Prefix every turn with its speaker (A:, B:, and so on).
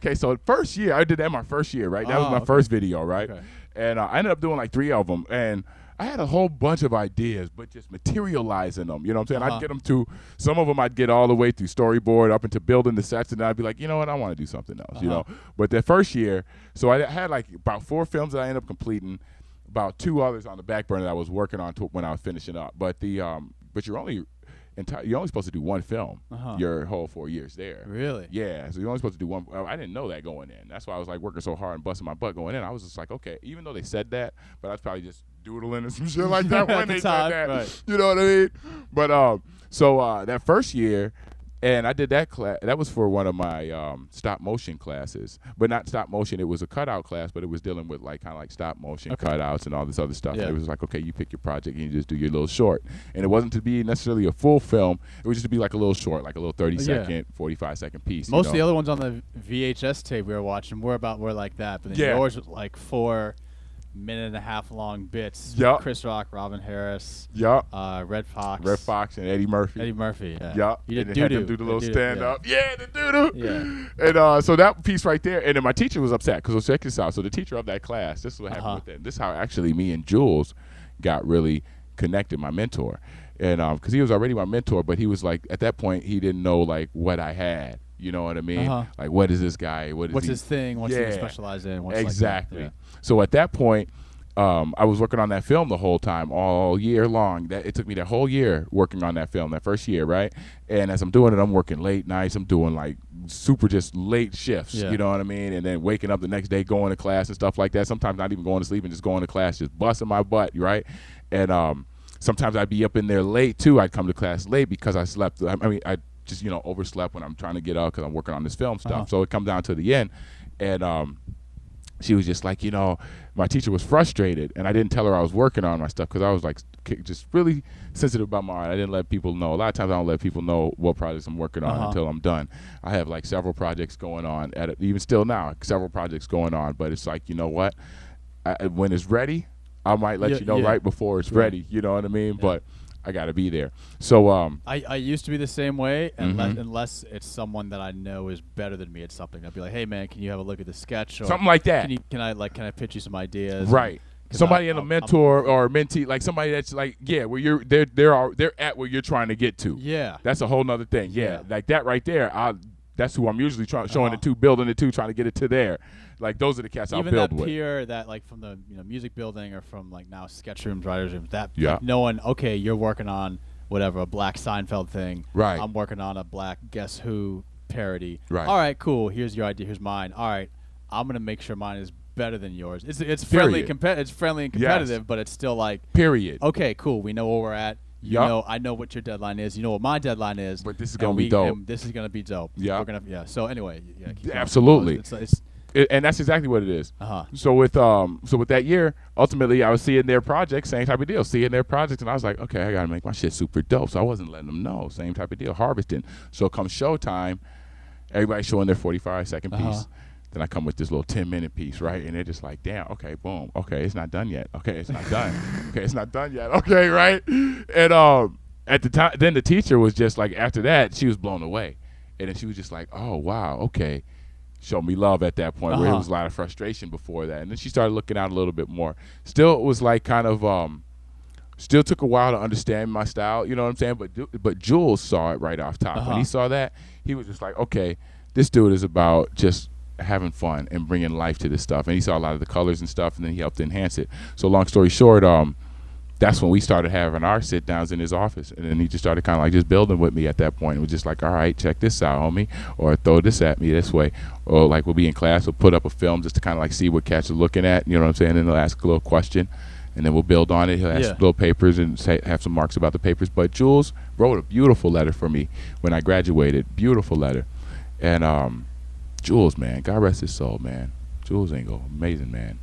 A: okay, so first year, I did that my first year, right? That was my first video, right? Okay. And I ended up doing like 3 of them. And I had a whole bunch of ideas, but just materializing them. You know what I'm saying? I'd get them to, some of them I'd get all the way through storyboard up into building the sets, and then I'd be like, you know what, I want to do something else, you know? But that first year, so I had like about 4 films that I ended up completing, about 2 others on the back burner that I was working on when I was finishing up. But but you're only supposed to do 1 film your whole 4 years there.
B: Really?
A: Yeah. So you're only supposed to do 1. I didn't know that going in. That's why I was like working so hard and busting my butt going in. I was just like, okay, even though they said that, but I was probably just doodling and some shit like that when they said that. Right. You know what I mean? But so that first year, and I did that class. That was for one of my stop motion classes, but not stop motion. It was a cutout class, but it was dealing with like kind of like stop motion cutouts and all this other stuff. Yeah. And it was like, okay, you pick your project and you just do your little short. And it wasn't to be necessarily a full film. It was just to be like a little short, like a little 30-second, 45-second piece.
B: Most of the other ones on the VHS tape we were watching were like that, but then yours was like 4 minute-and-a-half long bits.
A: Yep.
B: Chris Rock, Robin Harris.
A: Yep.
B: Red Fox.
A: Red Fox and Eddie Murphy.
B: Yeah.
A: Yep.
B: You did
A: and they had them do the little stand-up. Yeah, the doo-doo.
B: Yeah.
A: And so that piece right there, and then my teacher was upset because, check this out. So the teacher of that class, this is what happened with them. This is how actually me and Jules got really connected, my mentor. And because he was already my mentor, but he was like, at that point, he didn't know like what I had. You know what I mean? Like, what is this guy?
B: What's his thing? What's he specialize in? What's
A: exactly.
B: Like that?
A: So at that point, I was working on that film the whole time, all year long. It took me that whole year working on that film, that first year, right? And as I'm doing it, I'm working late nights. I'm doing like super just late shifts, you know what I mean? And then waking up the next day, going to class and stuff like that. Sometimes not even going to sleep and just going to class, just busting my butt, right? And sometimes I'd be up in there late too. I'd come to class late because I slept. I mean, I just, overslept when I'm trying to get up because I'm working on this film stuff. So it comes down to the end. And she was just like, my teacher was frustrated, and I didn't tell her I was working on my stuff because I was like just really sensitive about my art. I didn't let people know. A lot of times I don't let people know what projects I'm working on until I'm done. I have like several projects going on, even still now, several projects going on, but it's like, you know what? When it's ready, I might let you know right before it's ready. You know what I mean? Yeah. But I got to be there. So
B: I used to be the same way, unless it's someone that I know is better than me at something. I'd be like, hey man, can you have a look at the sketch? Or
A: something like that.
B: Can I pitch you some ideas?
A: Right. Somebody in a mentor or mentee, like somebody that's like, where they're at where you're trying to get to. Yeah. That's a whole nother thing. Yeah. Like that right there. That's who I'm usually showing it to, building it to, trying to get it to there. Like those are the cats I'll build with.
B: Even that peer that like from the music building or from like now sketch rooms, writers rooms, that like knowing, okay, you're working on whatever, a Black Seinfeld thing. Right. I'm working on a Black Guess Who parody. Right. All right, cool. Here's your idea. Here's mine. All right, I'm gonna make sure mine is better than yours. It's friendly, it's friendly and competitive, but it's still like period. Okay, cool. We know where we're at. I know what your deadline is. You know what my deadline is.
A: But this is gonna be dope.
B: This is gonna be dope. Yeah. So anyway,
A: absolutely. And that's exactly what it is. So with that year, ultimately, I was seeing their projects, same type of deal, seeing their projects, and I was like, okay, I gotta make my shit super dope. So I wasn't letting them know, same type of deal, harvesting. So come showtime, everybody's showing their 45-second piece. Then I come with this little 10-minute piece, right? And they're just like, damn, okay, boom, okay, it's not done yet. Okay, it's not done. Okay, it's not done yet. Okay, right? And at the time, then the teacher was just like, after that, she was blown away, and then she was just like, oh wow, okay. Showed me love at that point where there was a lot of frustration before that. And then she started looking out a little bit more. Still, it was like kind of, still took a while to understand my style, you know what I'm saying? But Jules saw it right off top. When he saw that, he was just like, okay, this dude is about just having fun and bringing life to this stuff. And he saw a lot of the colors and stuff, and then he helped enhance it. So long story short, that's when we started having our sit downs in his office, and then he just started kind of like just building with me at that point. It was just like, all right, check this out, homie, or throw this at me this way, or like we'll be in class, we'll put up a film just to kind of like see what cats are looking at, you know what I'm saying? And he'll ask a little question, and then we'll build on it. He'll ask little papers and have some marks about the papers. But Jules wrote a beautiful letter for me when I graduated, beautiful letter, and Jules, man, God rest his soul, man. Jules Engel, amazing man.